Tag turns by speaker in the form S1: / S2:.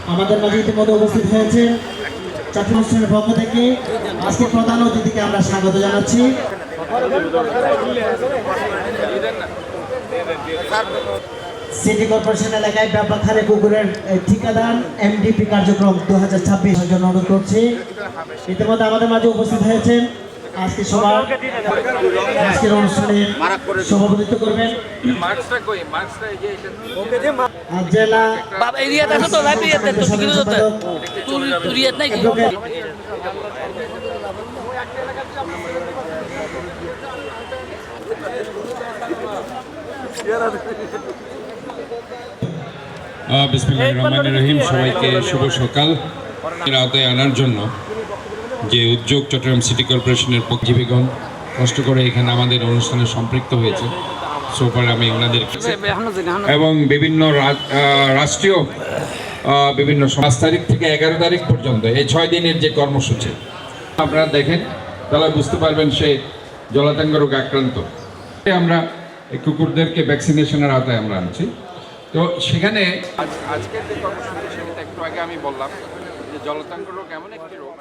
S1: আমাদের মাঝে ইতিমধ্যে উপস্থিত হয়েছে চাকরি অনুষ্ঠানের পক্ষ থেকে আজকে প্রধান অতিথিকে আমরা স্বাগত জানাচ্ছি। সিটি কর্পোরেশন এলাকায় ব্যাপক হারে পুকুরের ঠিকাদার এমডিপি কার্যক্রম 2026 জন্য অনুরোধ করছি। ইতিমধ্যে আমাদের মাঝে উপস্থিত হয়েছেন আজকের অনুষ্ঠানে সভাপতিত্ব করবেন জেলা
S2: বিসমিল্লাহির রহমানির রহিম। সবাইকে শুভ সকাল। আওতায় আনার জন্য যে উদ্যোগ চট্টগ্রাম সিটি কর্পোরেশনের পক্ষজীবীগণ কষ্ট করে এখানে আমাদের অনুষ্ঠানে সম্পৃক্ত হয়েছে, সোফার আমি ওনাদের এবং বিভিন্ন রাষ্ট্রীয় বিভিন্ন 5 তারিখ থেকে 11 তারিখ পর্যন্ত এই 6 দিনের যে কর্মসূচি আপনারা দেখেন তাহলে বুঝতে পারবেন সে জলাতঙ্ক রোগ আক্রান্ত। আমরা এই কুকুরদেরকে ভ্যাকসিনেশনের আওতায় আমরা আনছি। তো সেখানে আজকের যে কর্মসূচি সেটা একটু আগে আমি বললাম যে জলাতঙ্ক রোগ এমন একটি রোগ